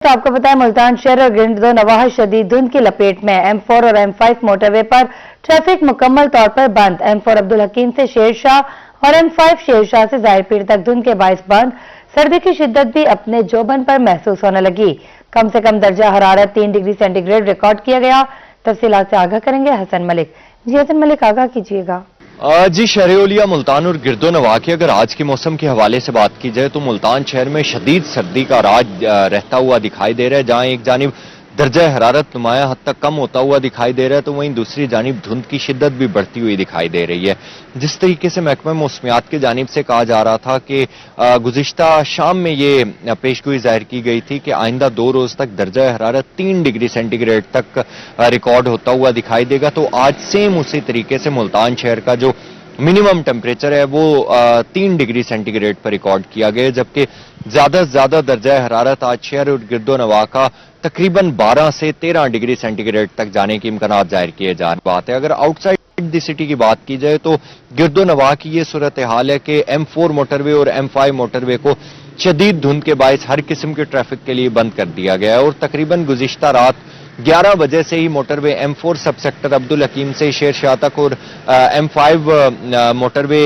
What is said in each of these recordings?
तो आपको पता है मुल्तान शहर और गिरदो नवाह शदीद धुंध की लपेट में M4 और M5 मोटरवे पर ट्रैफिक मुकम्मल तौर पर बंद। M4 अब्दुल हकीम से शेरशाह और M5 शेरशाह से ज़ाहिर पीर तक धुंध के बायस बंद। सर्दी की शिद्दत भी अपने जोबन पर महसूस होने लगी। कम से कम दर्जा हरारत 3 डिग्री सेंटीग्रेड रिकॉर्ड किया गया। तफसीलात से आगाह करेंगे हसन मलिक। जी हसन मलिक, आगाह कीजिएगा। जी शहर-ए-औलिया मुल्तान और गिरदो नवाह की अगर आज के मौसम के हवाले से बात की जाए तो मुल्तान शहर में शदीद सर्दी का राज रहता हुआ दिखाई दे रहा है। जहां एक जानिब दर्जा हरारत नुमाया हद तक कम होता हुआ दिखाई दे रहा है तो वहीं दूसरी जानिब धुंध की शिद्दत भी बढ़ती हुई दिखाई दे रही है। जिस तरीके से महकमा मौसमियात की जानिब से कहा जा रहा था कि गुज़िश्ता शाम में ये पेशगोई जाहिर की गई थी कि आइंदा 2 रोज तक दर्जा हरारत 3 डिग्री सेंटीग्रेड तक रिकॉर्ड होता हुआ दिखाई देगा, तो आज सेम उसी तरीके से मुल्तान शहर का जो मिनिमम टेम्परेचर है वो 3 डिग्री सेंटीग्रेड पर रिकॉर्ड किया गया, जबकि ज्यादा से ज्यादा दर्जा हरारत आज शहर और गिरदो नवाह का तकरीबन 12 से 13 डिग्री सेंटीग्रेड तक जाने के इम्कान जाहिर किए जा रहे। बात है अगर आउटसाइड द सिटी की बात की जाए तो गिरदो नवाह की ये सूरत हाल है कि M4 मोटरवे और M5 मोटरवे को शदीद धुंध के बायस हर किस्म के ट्रैफिक के लिए बंद कर दिया गया है और तकरीबन गुज़िश्ता रात 11 बजे से ही मोटरवे M4 सब सेक्टर अब्दुल हकीम से शेरशाह तक और M5 मोटरवे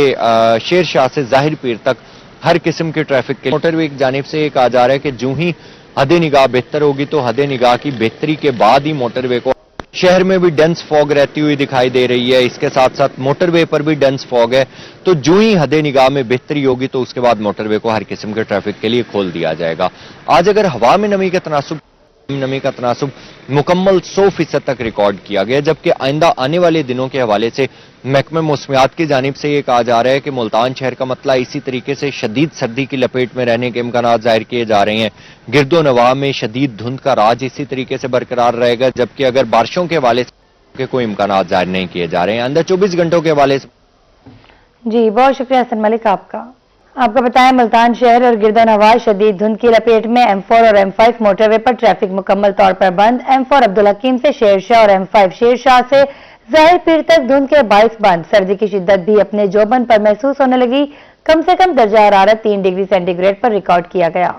शेरशाह से ज़ाहिर पीर तक हर किस्म के ट्रैफिक के मोटरवे की जानिब से कहा जा रहा है कि जो ही हद निगाह बेहतर होगी तो हद निगाह की बेहतरी के बाद ही मोटरवे को शहर में भी डेंस फॉग रहती हुई दिखाई दे रही है। इसके साथ साथ मोटरवे पर भी डेंस फॉग है, तो जो ही हद निगाह में बेहतरी होगी तो उसके बाद मोटरवे को हर किस्म के ट्रैफिक के लिए खोल दिया जाएगा। आज अगर हवा में नमी का तनासुब मुकम्मल 100% तक रिकॉर्ड किया गया, जबकि आइंदा आने वाले दिनों के हवाले से महकमे मौसमियात की जानिब से ये कहा जा रहा है कि मुल्तान शहर का मतला इसी तरीके से शदीद सर्दी की लपेट में रहने के इम्कान जाहिर किए जा रहे हैं। गिरदो नवाह में शदीद धुंध का राज इसी तरीके से बरकरार रहेगा, जबकि अगर बारिशों के हवाले से कोई इम्कान जाहिर नहीं किए जा रहे हैं। अंदर 24 घंटों के हवाले से जी बहुत शुक्रिया हसन मलिक आपका। आपको बताएं मुल्तान शहर और गिरदो नवाह शदीद धुंध की लपेट में M4 और M5 मोटरवे पर ट्रैफिक मुकम्मल तौर पर बंद। M4 अब्दुल हकीम से शेरशाह और M5 शेरशाह से ज़ाहिर पीर तक धुंध के बायस बंद। सर्दी की शिद्दत भी अपने जोबन पर महसूस होने लगी। कम से कम दर्जा हरारत 3 डिग्री सेंटीग्रेड पर रिकॉर्ड किया गया।